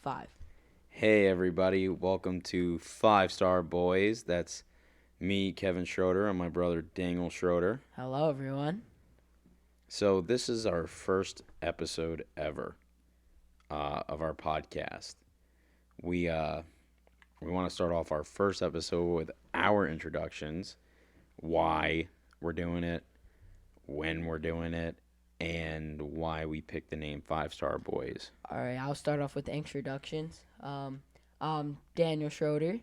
5. Hey everybody, welcome to 5 Star Boys. That's me, Kevin Schroeder, and my brother Daniel Schroeder. Hello, everyone. So this is our first episode ever of our podcast. We want to start off our first episode with our introductions, why we're doing it, when we're doing it, and why we picked the name 5 Star Boys. All right, I'll start off with the introductions. I'm Daniel Schroeder.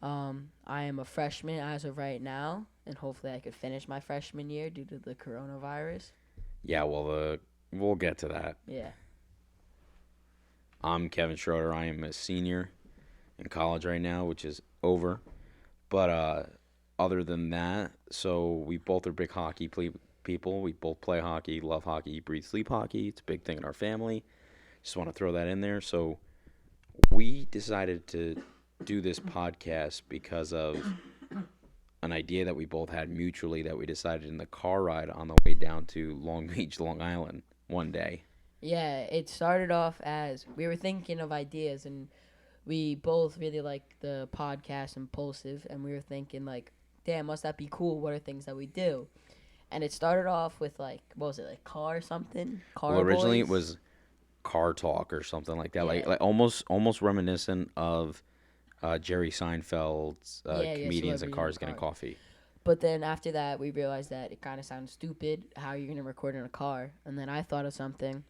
I am a freshman as of right now, and hopefully I could finish my freshman year due to the coronavirus. Yeah, well, we'll get to that. Yeah. I'm Kevin Schroeder. I am a senior in college right now, which is over. But other than that, so we both are big hockey people. We both play hockey, love hockey, eat, breathe, sleep hockey. It's a big thing in our family. Just want to throw that in there. So we decided to do this podcast because of an idea that we both had mutually that we decided in the car ride on the way down to Long Beach, Long Island one day. Yeah, it started off as we were thinking of ideas, and we both really like the podcast Impulsive, and we were thinking, like, damn, must that be cool? What are things that we do? And it started off with, like, what was it, like car something? Car Well, originally boys? it was car talk or something like that, Yeah. like almost reminiscent of Jerry Seinfeld's Yeah, comedians and Celebrity cars in a getting Car. coffee. But then after that, we realized that it kind of sounds stupid. How you're gonna record in a car? And then I thought of something.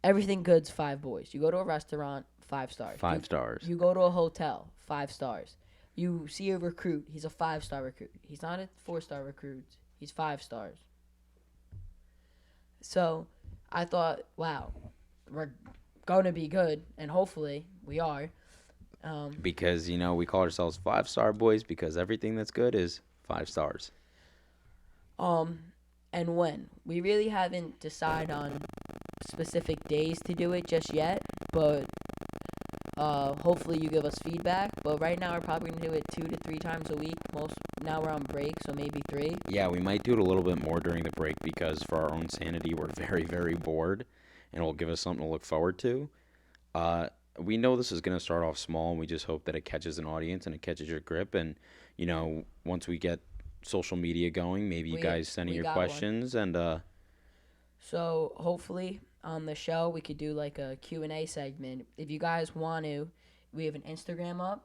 Everything good's 5 boys. You go to a restaurant, 5 stars. 5 stars. You go to a hotel, 5 stars. You see a recruit. He's a 5-star recruit. He's not a 4-star recruit. He's 5 stars. So I thought, wow, we're gonna be good, and hopefully we are. Because we call ourselves 5 Star Boys because everything that's good is 5 stars. And when we really haven't decided on specific days to do it just yet, but hopefully you give us feedback. But right now we're probably gonna do it 2 to 3 times a week. Now we're on break, so maybe 3. Yeah, we might do it a little bit more during the break because for our own sanity, we're very, very bored, and it'll give us something to look forward to. We know this is going to start off small, and we just hope that it catches an audience and it catches your grip. And, once we get social media going, maybe you guys send in we your got one. questions. And So hopefully on the show we could do like a Q&A segment. If you guys want to, we have an Instagram up,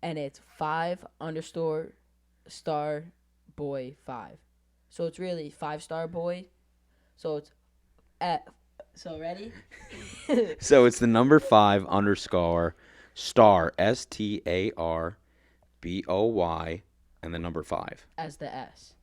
and it's 5_StarBoy5. So it's really 5-star boy. So it's so ready? so it's the number 5_star, StarBoy, and the number 5. As the S.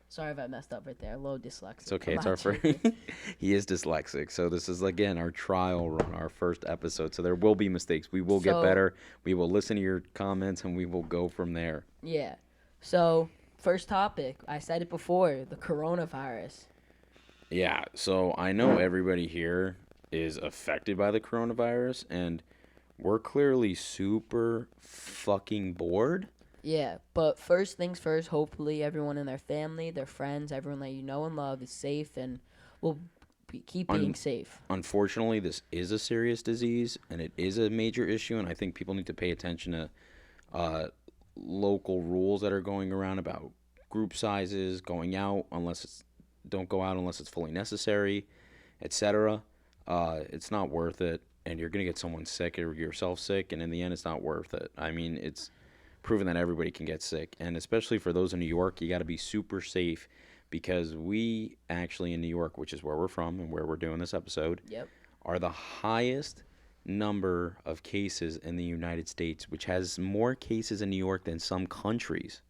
Sorry if I messed up right there. A little dyslexic. It's okay. I'm It's our not first. joking. He is dyslexic, so this is again our trial run, our first episode. So there will be mistakes. We will get better. We will listen to your comments, and we will go from there. Yeah. So first topic. I said it before. The coronavirus. Yeah. So I know everybody here is affected by the coronavirus, and we're clearly super fucking bored. Yeah, but first things first, hopefully everyone in their family, their friends, everyone that you know and love is safe and will keep being safe. Unfortunately, this is a serious disease, and it is a major issue, and I think people need to pay attention to local rules that are going around about group sizes, going out don't go out unless it's fully necessary, etc. It's not worth it, and you're going to get someone sick or yourself sick, and in the end, it's not worth it. I mean, it's proven that everybody can get sick, and especially for those in New York, you got to be super safe because we actually in New York, which is where we're from and where we're doing this episode, Yep. are the highest number of cases in the United States, which has more cases in New York than some countries.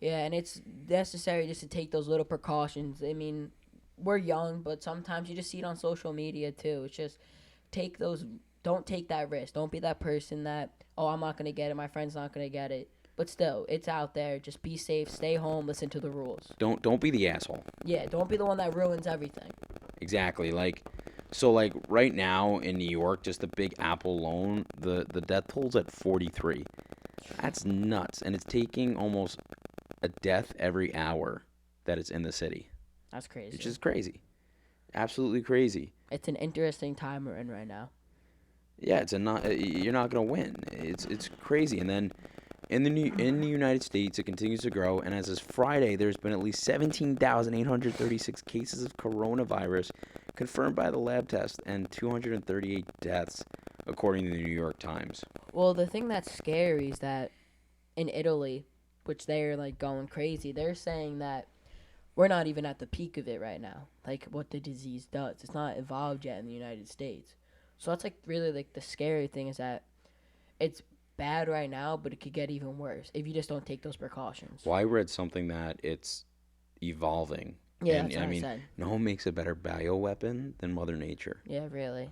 Yeah, and it's necessary just to take those little precautions. I mean, we're young, but sometimes you just see it on social media too. It's just don't take that risk. Don't be that person that, oh, I'm not going to get it, my friend's not going to get it. But still, it's out there. Just be safe, stay home, listen to the rules. Don't be the asshole. Yeah, don't be the one that ruins everything. Exactly. Like right now in New York, just the Big Apple alone, the death toll's at 43. That's nuts, and it's taking almost a death every hour that it's in the city. That's crazy. Which is crazy. Absolutely crazy. It's an interesting time we're in right now. Yeah, it's a not. You're not gonna win. It's crazy. And then in the United States, it continues to grow. And as of Friday, there's been at least 17,836 cases of coronavirus confirmed by the lab test, and 238 deaths, according to the New York Times. Well, the thing that's scary is that in Italy, which they're like going crazy, they're saying that we're not even at the peak of it right now. Like what the disease does, it's not evolved yet in the United States. So that's like really like the scary thing is that it's bad right now, but it could get even worse if you just don't take those precautions. Well, I read something that it's evolving, Yeah, and that's I what I mean, said. no one makes a better bioweapon than Mother Nature. Yeah, really.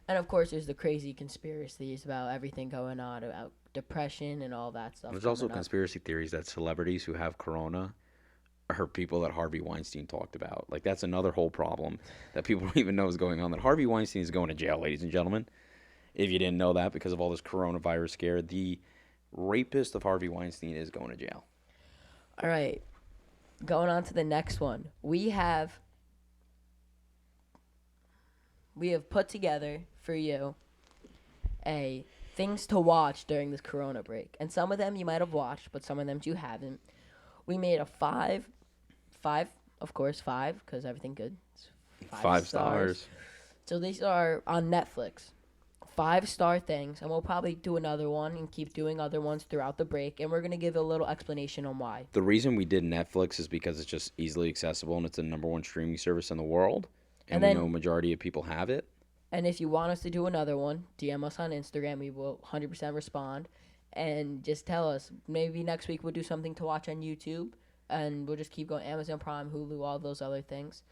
And of course, there's the crazy conspiracies about everything going on, about depression and all that stuff There's also coming up. conspiracy theories that celebrities who have corona are people that Harvey Weinstein talked about. Like that's another whole problem that people don't even know is going on. That Harvey Weinstein is going to jail, ladies and gentlemen. If you didn't know that, because of all this coronavirus scare, the rapist of Harvey Weinstein is going to jail. All right, going on to the next one. We have put together for you a things to watch during this Corona break, and some of them you might have watched, but some of them you haven't. We made a five, of course, five because everything good. It's five 5 stars. stars. So these are on Netflix. 5-star things, and we'll probably do another one and keep doing other ones throughout the break, and we're gonna give a little explanation on why. The reason we did Netflix is because it's just easily accessible and it's the number one streaming service in the world, and And we know a then, majority of people have it. and if you want us to do another one, DM us on Instagram. We will 100% respond, and just tell us. Maybe next week we'll do something to watch on YouTube, and we'll just keep going. Amazon Prime, Hulu, all those other things.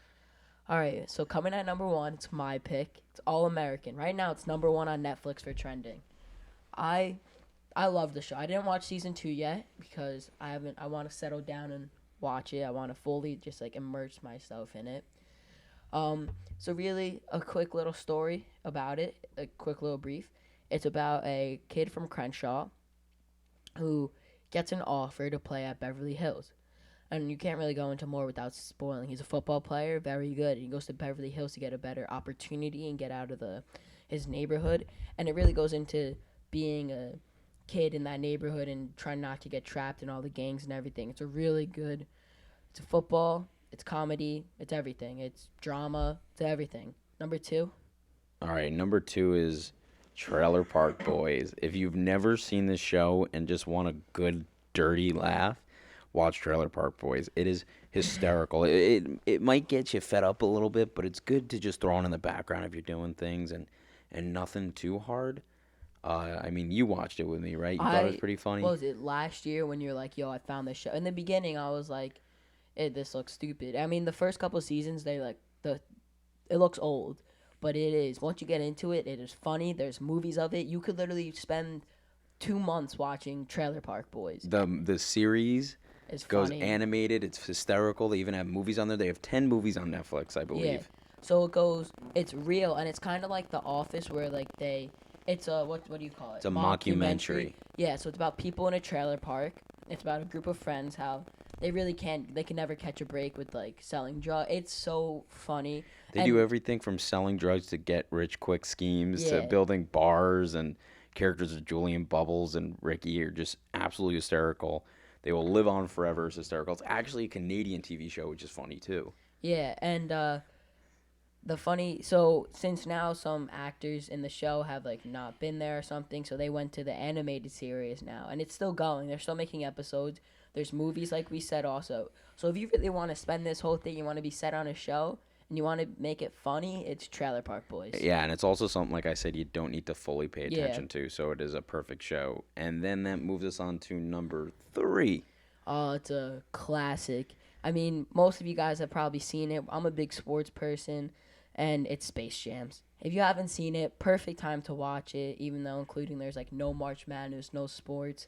All right, so coming at number one, it's my pick. It's All American. Right now, it's number one on Netflix for trending. I I love the show. I didn't watch season 2 yet because I haven't. I want to settle down and watch it. I want to fully just like immerse myself in it. So really, a quick little story about it. A quick little brief. It's about a kid from Crenshaw who gets an offer to play at Beverly Hills. And you can't really go into more without spoiling. He's a football player, very good. He goes to Beverly Hills to get a better opportunity and get out of his neighborhood. And it really goes into being a kid in that neighborhood and trying not to get trapped in all the gangs and everything. It's a really good. It's a football. It's comedy. It's everything. It's drama. It's everything. Number two. All right, number 2 is Trailer Park Boys. If you've never seen this show and just want a good dirty laugh, watch Trailer Park Boys. It is hysterical. It might get you fed up a little bit, but it's good to just throw on in the background if you're doing things and nothing too hard. I mean, you watched it with me, right? You thought it was pretty funny. What was it last year when you're like, yo, I found this show. In the beginning, I was like, this looks stupid. I mean, the first couple seasons, it looks old, but it is. Once you get into it, it is funny. There's movies of it. You could literally spend 2 months watching Trailer Park Boys. The series It's goes funny. animated. It's hysterical. They even have movies on there. They have 10 movies on Netflix, I Yeah. believe. So it's real, and it's kind of like The Office, where like it's a what do you call it? It's a mockumentary. Yeah, so it's about people in a trailer park. It's about a group of friends how they can never catch a break with like selling drugs. It's so funny. They do everything from selling drugs to get rich quick schemes to Yeah. building bars, and characters of Julian Bubbles and Ricky are just absolutely hysterical. They will live on forever as hysterical. It's actually a Canadian TV show, which is funny too. Yeah, and so since now some actors in the show have like not been there or something, so they went to the animated series now, and it's still going. They're still making episodes. There's movies like we said also. So if you really want to spend this whole thing, you want to be set on a show and you want to make it funny, it's Trailer Park Boys. Yeah, and it's also something, like I said, you don't need to fully pay Yeah. attention to, so it is a perfect show. And then that moves us on to number 3. Oh, it's a classic. I mean, most of you guys have probably seen it. I'm a big sports person, and it's Space Jams. If you haven't seen it, perfect time to watch it, even though including there's like no March Madness, no sports.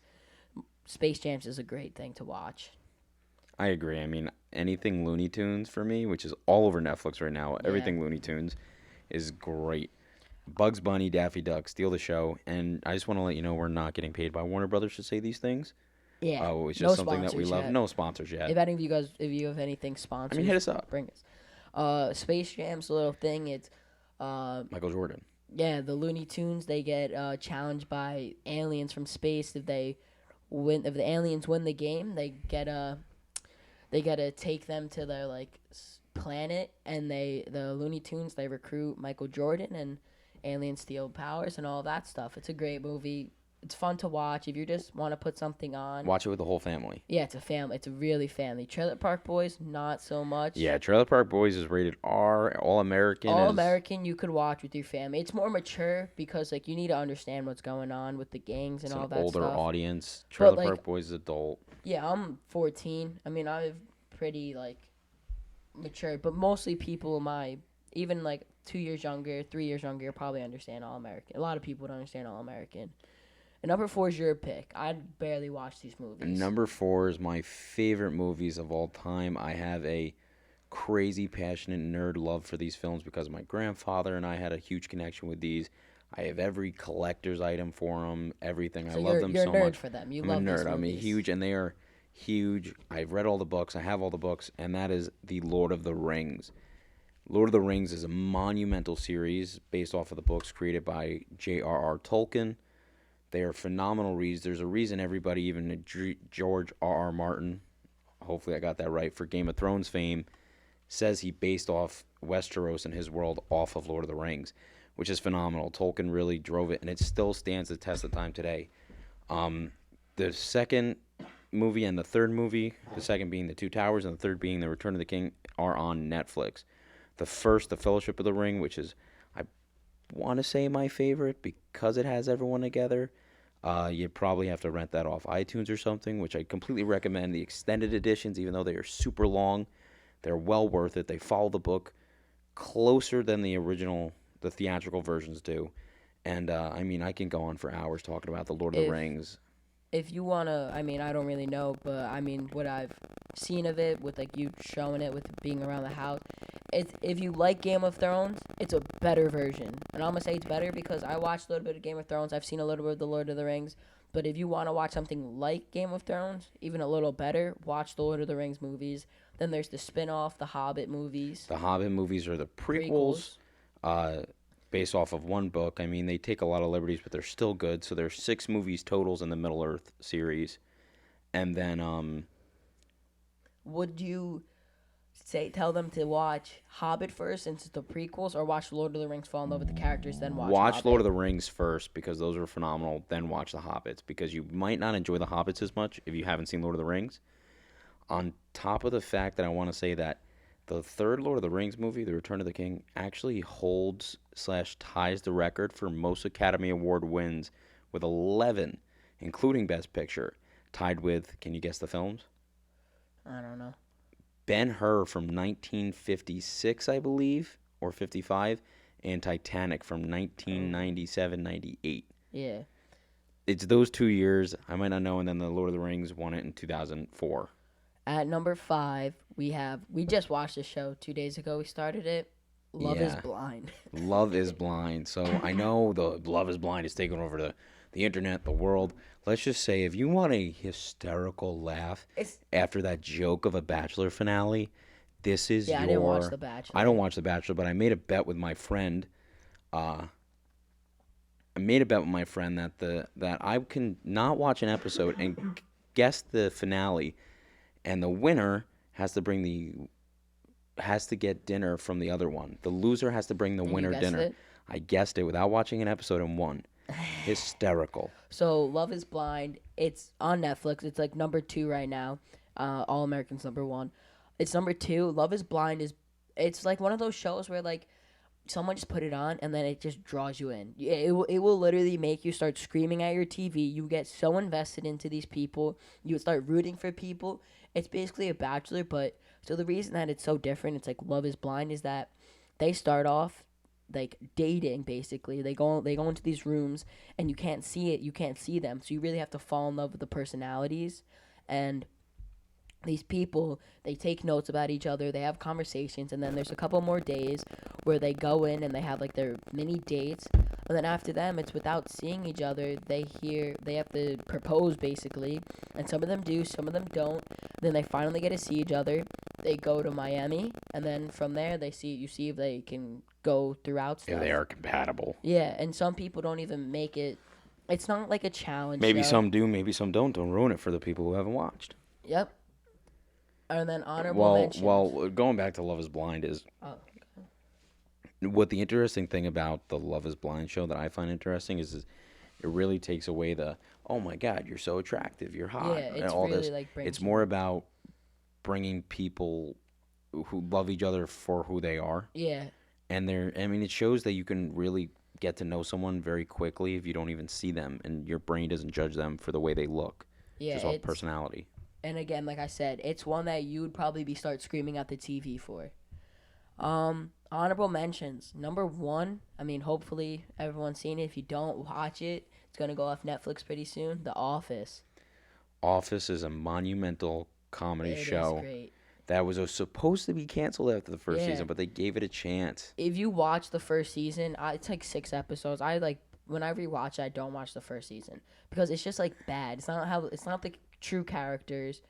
Space Jams is a great thing to watch. I agree. I mean, anything Looney Tunes for me, which is all over Netflix right now, Yeah. everything Looney Tunes is great. Bugs Bunny, Daffy Duck, steal the show. And I just want to let you know we're not getting paid by Warner Brothers to say these things. Yeah. Oh, it's No just something that we sponsors love. yet. No sponsors yet. If any of you guys, if you have anything I sponsored, mean, hit us up. bring us. Space Jam's a little thing. It's Michael Jordan. Yeah, the Looney Tunes, they get challenged by aliens from space. If the aliens win the game, they gotta take them to their like planet, and the Looney Tunes, they recruit Michael Jordan, and aliens steal powers and all that stuff. It's a great movie. It's fun to watch if you just want to put something on. Watch it with the whole family. Yeah, it's a family. It's a really family. Trailer Park Boys, not so much. Yeah, Trailer Park Boys is rated R. All American All is American, you could watch with your family. It's more mature because like you need to understand what's going on with the gangs and it's all an that older stuff. audience. Trailer like, Park Boys is adult. Yeah, I'm 14. I mean, I'm pretty like mature, but mostly people my even like 2 years younger, 3 years younger probably understand All American. A lot of people don't understand All American. And number 4 is your pick. I barely watch these movies. Number 4 is my favorite movies of all time. I have a crazy, passionate nerd love for these films because my grandfather and I had a huge connection with these. I have every collector's item for them, everything. So I love them you're so a nerd much. for them. You I'm love a these nerd. I'm a movies. huge, and they are huge. I've read all the books. I have all the books, and that is the Lord of the Rings. Lord of the Rings is a monumental series based off of the books created by J.R.R. Tolkien. They are phenomenal reads. There's a reason everybody, even George R.R. Martin, hopefully I got that right, for Game of Thrones fame, says he based off Westeros and his world off of Lord of the Rings, which is phenomenal. Tolkien really drove it, and it still stands the test of time today. The second movie and the third movie, the second being The Two Towers and the third being The Return of the King, are on Netflix. The first, The Fellowship of the Ring, which is, I want to say, my favorite because it has everyone together. You probably have to rent that off iTunes or something, which I completely recommend. The extended editions, even though they are super long, they're well worth it. They follow the book closer than the original, the theatrical versions do. And, I mean, I can go on for hours talking about the Lord of the Rings. If you want to, I mean, I don't really know, but I mean, what I've seen of it with like you showing it with being around the house, if you like Game of Thrones, it's a better version. And I'm going to say it's better because I watched a little bit of Game of Thrones. I've seen a little bit of The Lord of the Rings. But if you want to watch something like Game of Thrones, even a little better, watch the Lord of the Rings movies. Then there's the spin-off, the Hobbit movies. The Hobbit movies are the prequels. Based off of one book. I mean, they take a lot of liberties, but they're still good. So there's 6 movies totals in the Middle Earth series. And then would you tell them to watch Hobbit first since it's the prequels, or watch Lord of the Rings, fall in love with the characters, then watch Hobbit? Lord of the Rings first because those are phenomenal, then watch the Hobbits because you might not enjoy the Hobbits as much if you haven't seen Lord of the Rings. On top of the fact that I want to say that the third Lord of the Rings movie, The Return of the King, actually holds / ties the record for most Academy Award wins with 11, including Best Picture, tied with, can you guess the films? I don't know. Ben-Hur from 1956, I believe, or 55, and Titanic from 1997-98. Yeah. It's those 2 years. I might not know, and then The Lord of the Rings won it in 2004. At number 5, we just watched the show 2 days ago. We started it. Love is Blind. Love is Blind. So I know the Love is Blind is taking over the internet, the world. Let's just say if you want a hysterical laugh after that joke of a Bachelor finale, this is I didn't watch The Bachelor. I don't watch The Bachelor, but I made a bet with my friend. That I can not watch an episode and guess the finale, and the winner has to get dinner from the other one. The loser has to bring the winner dinner. It? I guessed it without watching an episode and won. Hysterical. So Love is Blind, it's on Netflix. It's like number 2 right now. All Americans number 1. It's number 2. Love is Blind it's like one of those shows where like someone just put it on and then it just draws you in. It will literally make you start screaming at your TV. You get so invested into these people. You start rooting for people. It's basically a Bachelor, but so the reason that it's so different, it's like Love is Blind, is that they start off like dating basically. They go into these rooms and you can't see it. You can't see them. So you really have to fall in love with the personalities. And these people, they take notes about each other, they have conversations, and then there's a couple more days where they go in and they have like their mini dates, and then after them it's without seeing each other. They have to propose basically, and some of them do, some of them don't. Then they finally get to see each other, they go to Miami, and then from there you see if they can go throughout If stuff. they are compatible. Yeah, and some people don't even make it. It's not like a challenge Maybe show. some do, maybe some don't. Don't ruin it for the people who haven't watched. Yep. And then honorable mentions. Well, going back to Love Is Blind is Oh. what the interesting thing about the Love Is Blind show that I find interesting is it really takes away the, oh my God, you're so attractive, you're hot, Yeah, and it's all really this. like brings It's you- more about bringing people who love each other for who they are. Yeah. And it shows that you can really get to know someone very quickly if you don't even see them, and your brain doesn't judge them for the way they look, Yeah. just off personality. And again, like I said, it's one that you'd probably be start screaming at the TV for. Honorable mentions. Number 1, I mean, hopefully everyone's seen it. If you don't, watch it. It's gonna go off Netflix pretty soon. The Office. Office is a monumental comedy It show is great. that was supposed to be canceled after the first Yeah. season, but they gave it a chance. If you watch the first season, it's like 6 episodes. When I rewatch it, I don't watch the first season because it's just like bad. It's not the true characters.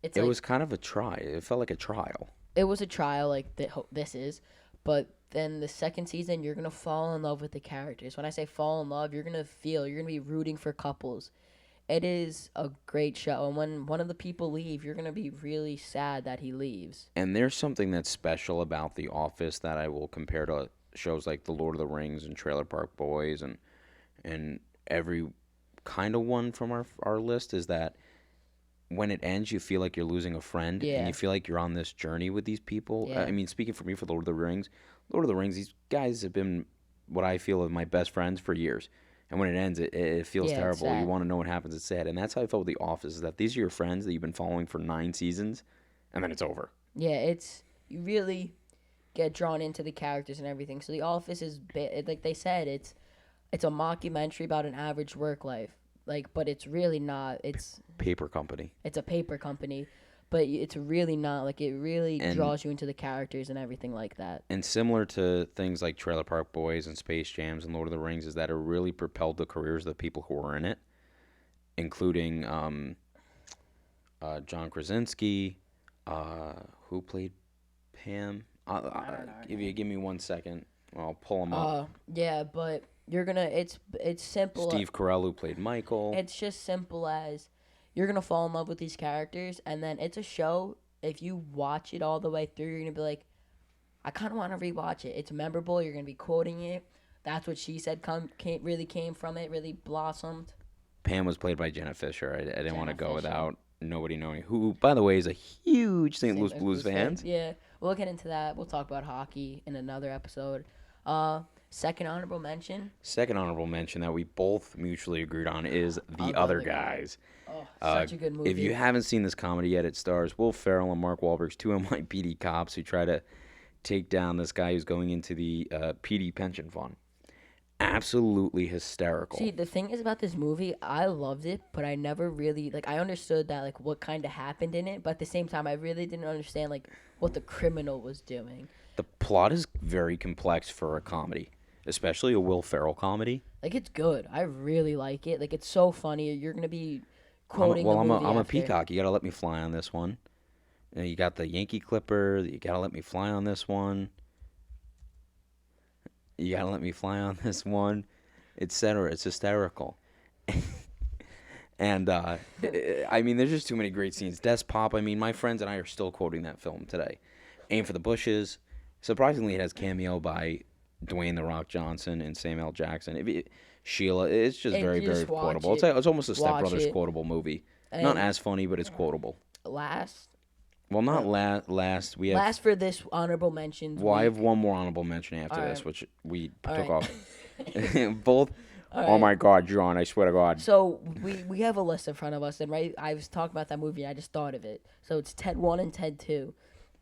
It was kind of a try. It felt like a trial. It was a trial like this is, but then the second season you're gonna fall in love with the characters. When I say fall in love, you're gonna be rooting for couples. It is a great show, and when one of the people leave, you're gonna be really sad that he leaves. And there's something that's special about The Office that I will compare to shows like The Lord of the Rings and Trailer Park Boys and every kind of one from our list is that when it ends, you feel like you're losing a friend, Yeah. and you feel like you're on this journey with these people. Yeah. I mean, speaking for me for Lord of the Rings, these guys have been what I feel are my best friends for years. And when it ends, it feels Yeah, it's terrible. You sad. want to know what happens. It's sad. And that's how I felt with The Office, is that these are your friends that you've been following for 9 seasons, and then it's over. Yeah, you really get drawn into the characters and everything. So The Office is like they said, it's a mockumentary about an average work life. But it's really not. It's Paper company. a paper company, but it's really not. Like, it really And- draws you into the characters and everything like that. And similar to things like Trailer Park Boys and Space Jams and Lord of the Rings, is that it really propelled the careers of the people who were in it, including John Krasinski, who played Pam. If you give me 1 second, I'll pull him up. Yeah, but you're gonna. It's simple. Steve Carell, who played Michael. It's just simple as you're gonna fall in love with these characters, and then it's a show. If you watch it all the way through, you're gonna be like, I kind of want to rewatch it. It's memorable. You're gonna be quoting it. That's what she said. Came from it. Really blossomed. Pam was played by Jenna Fisher. I didn't want to Jenna go Fisher. without nobody knowing. Who, by the way, is a huge St. Louis Blues fan. Yeah, we'll get into that. We'll talk about hockey in another episode. Second honorable mention. Second honorable mention that we both mutually agreed on is The Other Guys. Oh, such a good movie. If you haven't seen this comedy yet, it stars Will Ferrell and Mark Wahlberg's 2 NYPD cops who try to take down this guy who's going into the PD pension fund. Absolutely hysterical. See, the thing is about this movie, I loved it, but I never really I understood that what kind of happened in it, but at the same time, I really didn't understand what the criminal was doing. The plot is very complex for a comedy, especially a Will Ferrell comedy. It's good. I really like it. It's so funny. You're gonna be quoting. I'm the movie a after. peacock. You gotta let me fly on this one. You got the Yankee Clipper. You gotta let me fly on this one. You gotta let me fly on this one, etc. It's hysterical. And I mean, there's just too many great scenes. Des Pop. I mean, my friends and I are still quoting that film today. Aim for the Bushes. Surprisingly, it has cameo by Dwayne The Rock Johnson and Samuel L. Jackson. Sheila. It's just And very, you very just watch quotable. it. It's almost a Step Watch Brothers it. quotable movie. And Not as funny, but it's quotable. last Well, not last. We have. last for this honorable mentions. Well, I have one more honorable mention after All this, right. which we All took right. off. Both. All Oh right. my God, John! I swear to God. So we have a list in front of us, and I was talking about that movie. And I just thought of it. So it's Ted 1 and Ted 2.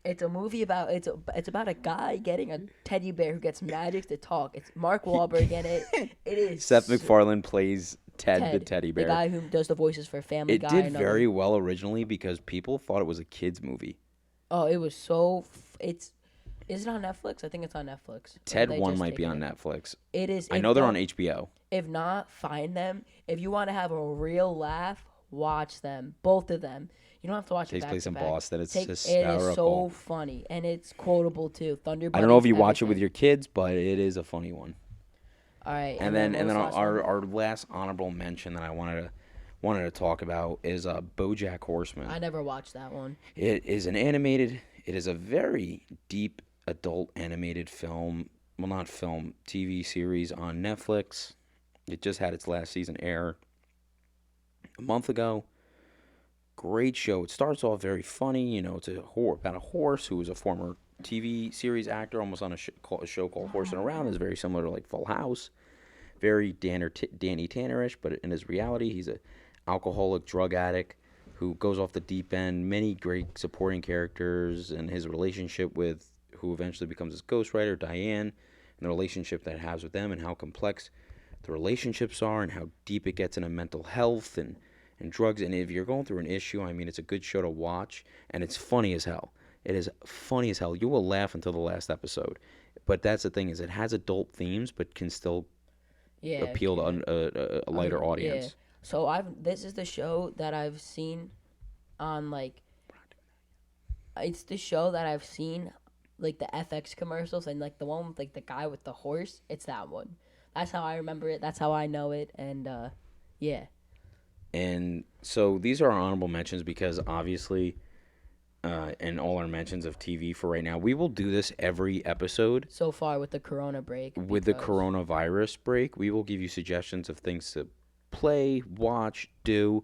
It's a movie about it's about a guy getting a teddy bear who gets magic to talk. It's Mark Wahlberg in it. It is Seth MacFarlane plays Ted the Ted, teddy bear. the guy who does the voices for Family It Guy. did and very well originally because people thought it was a kids movie. Oh, it was so. Is it on Netflix? I think it's on Netflix. Or Ted they 1 just might take be it on in? Netflix. It is. I if know they're not- on HBO. If not, find them. If you want to have a real laugh, Watch them, both of them. You don't have to watch it Takes back place to in back. Boston. It's It is so hysterical. funny and it's quotable too. Thunder I don't know if buddies, you watch it with everything. your kids, but it is a funny one. All right, And and then then what and was then the last one? our last honorable mention that I wanted to talk about is BoJack Horseman. I never watched that one. It is an animated. It is a very deep adult animated film. Well, not film, TV series on Netflix. It just had its last season air a month ago. Great show. It starts off very funny. You know, it's about a horse who is a former TV series actor, almost on a show called Horsing Around. It's very similar to like Full House. Very Danny Tannerish, but in his reality, he's a alcoholic drug addict who goes off the deep end. Many great supporting characters, and his relationship with who eventually becomes his ghostwriter, Diane, and the relationship that it has with them, and how complex the relationships are, and how deep it gets into mental health and drugs. And if you're going through an issue, I mean, it's a good show to watch, and it's funny as hell. It is funny as hell. You will laugh until the last episode. But that's the thing is, it has adult themes, but can still Yeah, appeal to a lighter yeah. audience. So this is the show that I've seen on like it's the show that I've seen like the FX commercials and like the one with like the guy with the horse. It's that one. That's how I remember it. That's how I know it. And yeah. And so these are our honorable mentions because obviously, in all our mentions of TV for right now, we will do this every episode. So far with the Corona break. With the Because coronavirus break, we will give you suggestions of things to play, watch, do,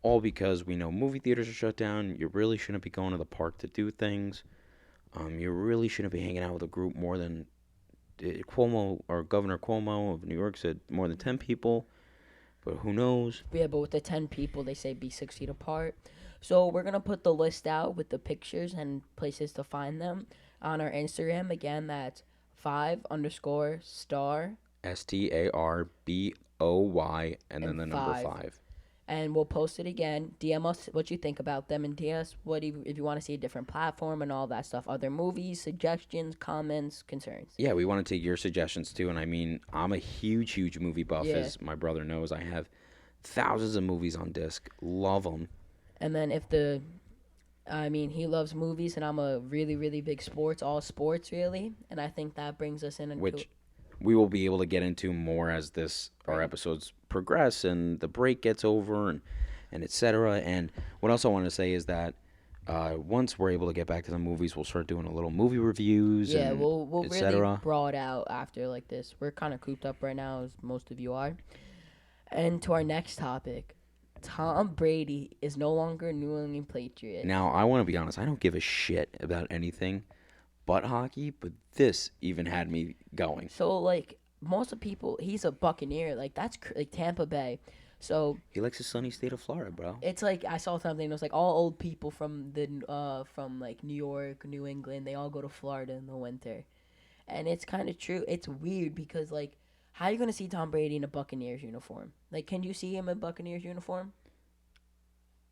all because we know movie theaters are shut down. You really shouldn't be going to the park to do things. You really shouldn't be hanging out with a group more than Cuomo or Governor Cuomo of New York said more than 10 people. But who knows? yeah, but with the 10 people, they say be 6 feet apart. So we're gonna put the list out with the pictures and places to find them on our Instagram. Again, that's 5_star StarBoy and then and the number 5. 5. And we'll post it again. DM us what you think about them, and DM us if you want to see a different platform and all that stuff. Other movies, suggestions, comments, concerns. Yeah, we want to take your suggestions too. And I mean, I'm a huge movie buff, Yeah. as my brother knows. I have thousands of movies on disc. Love them. And then he loves movies, and I'm a really big all sports really. And I think that brings us in into Which we will be able to get into more as our Right. episodes progress and the break gets over and etc. And what else I want to say is that once we're able to get back to the movies, we'll start doing a little movie reviews yeah, and we'll really etc. broad out after like this. We're kind of cooped up right now, as most of you are. And to our next topic, Tom Brady is no longer a New England Patriot. Now, I want to be honest. I don't give a shit about anything but hockey, but this even had me going. So like most of people, he's a Buccaneer. Like that's like Tampa Bay. So He likes the sunny state of Florida, bro. it's like I saw something. It was like all old people from like New York, New England. They all go to Florida in the winter, and it's kind of true. It's weird because like, how are you gonna see Tom Brady in a Buccaneers uniform? Like, can you see him in Buccaneers uniform?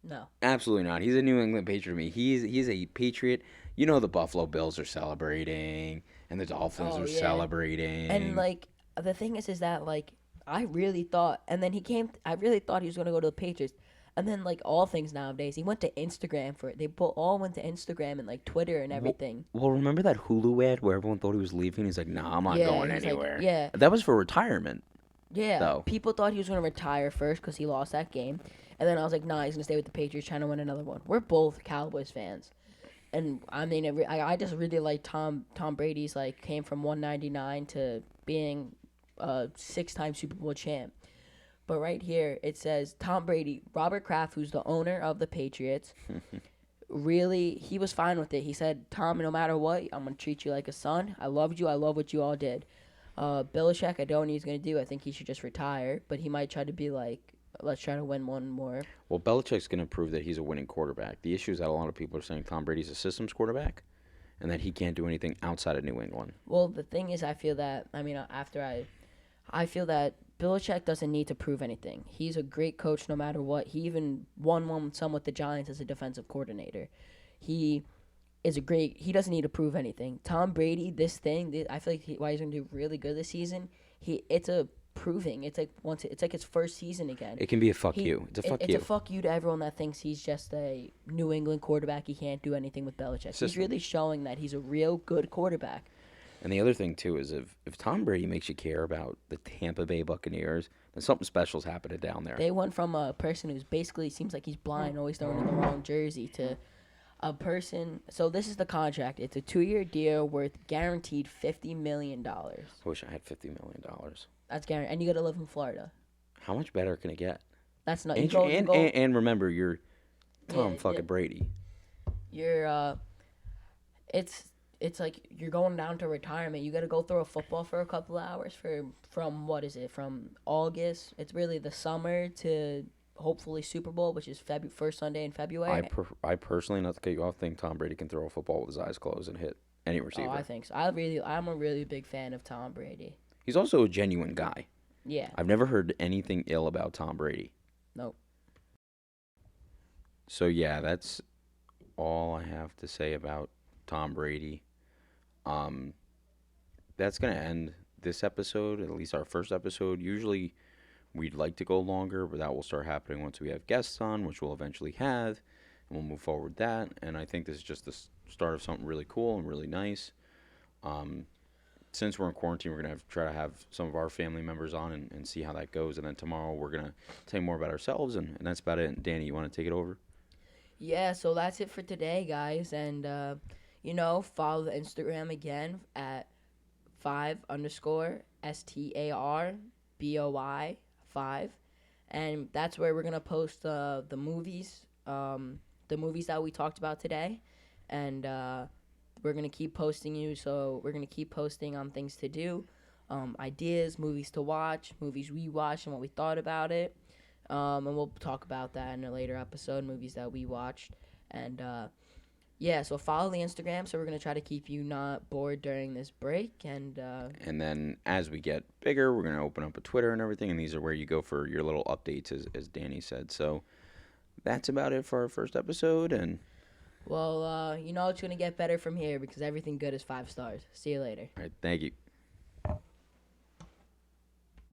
No. Absolutely not. He's a New England Patriot to me. He's a Patriot. You know the Buffalo Bills are celebrating and the Dolphins Oh are yeah. celebrating. And like the thing is that like I really thought, and then he came. I really thought he was gonna go to the Patriots, and then like all things nowadays, he went to Instagram for it. They all went to Instagram and like Twitter and everything. Well, remember that Hulu ad where everyone thought he was leaving? He's like, "Nah, I'm not Yeah, going he's like, anywhere." yeah. That was for retirement, Yeah, though. people thought he was gonna retire first because he lost that game, and then I was like, nah, he's gonna stay with the Patriots, trying to win another one. We're both Cowboys fans, and I mean, I just really like Tom Brady's like came from 199 to being a 6-time Super Bowl champ. But right here it says Tom Brady, Robert Kraft, who's the owner of the Patriots, really he was fine with it. He said, Tom, no matter what, I'm gonna treat you like a son. I loved you. I love what you all did. Belichick, I don't know what he's gonna do. I think he should just retire, but he might try to be like, let's try to win one more. Well, Belichick's going to prove that he's a winning quarterback. The issue is that a lot of people are saying Tom Brady's a systems quarterback and that he can't do anything outside of New England. Well, the thing is, I feel that I feel that Belichick doesn't need to prove anything. He's a great coach no matter what. He even won some with the Giants as a defensive coordinator. He he doesn't need to prove anything. Tom Brady, I feel like why he's going to do really good this season. It's a proving. It's like it's like his first season again. It can be a fuck you. It's a fuck It's you. a fuck you to everyone that thinks he's just a New England quarterback. He can't do anything with Belichick. He's really showing that he's a real good quarterback. And the other thing too is if Tom Brady makes you care about the Tampa Bay Buccaneers, then something special's happening down there. They went from a person who's basically seems like he's blind, always throwing in the wrong jersey, to a person. So this is the contract. It's a 2-year deal worth guaranteed $50 million. I wish I had $50 million. That's guaranteed, and you got to live in Florida. How much better can it get? That's not. And remember, you're Tom fucking Brady. You're it's like you're going down to retirement. You got to go throw a football for a couple of hours from what is it? From August. It's really the summer to hopefully Super Bowl, which is first Sunday in February. I personally, not to cut you off, think Tom Brady can throw a football with his eyes closed and hit any receiver. Oh, I think so. I'm a really big fan of Tom Brady. He's also a genuine guy. Yeah. I've never heard anything ill about Tom Brady. Nope. So yeah, that's all I have to say about Tom Brady. That's gonna end this episode, at least our first episode. Usually we'd like to go longer, but that will start happening once we have guests on, which we'll eventually have, and we'll move forward with that. And I think this is just the start of something really cool and really nice. Since we're in quarantine, we're going to try to have some of our family members on and see how that goes. And then tomorrow we're going to tell you more about ourselves, and that's about it. And Danny, you want to take it over? Yeah, so that's it for today, guys. And, follow the Instagram again at 5_StarBoy5. And that's where we're going to post the movies that we talked about today. And we're going to keep posting we're going to keep posting on things to do, ideas, movies to watch, movies we watched and what we thought about it. And we'll talk about that in a later episode, movies that we watched. And so follow the Instagram. So we're going to try to keep you not bored during this break. And then as we get bigger, we're going to open up a Twitter and everything. And these are where you go for your little updates, as Danny said. So that's about it for our first episode. And well, it's going to get better from here because everything good is 5 stars. See you later. All right, thank you.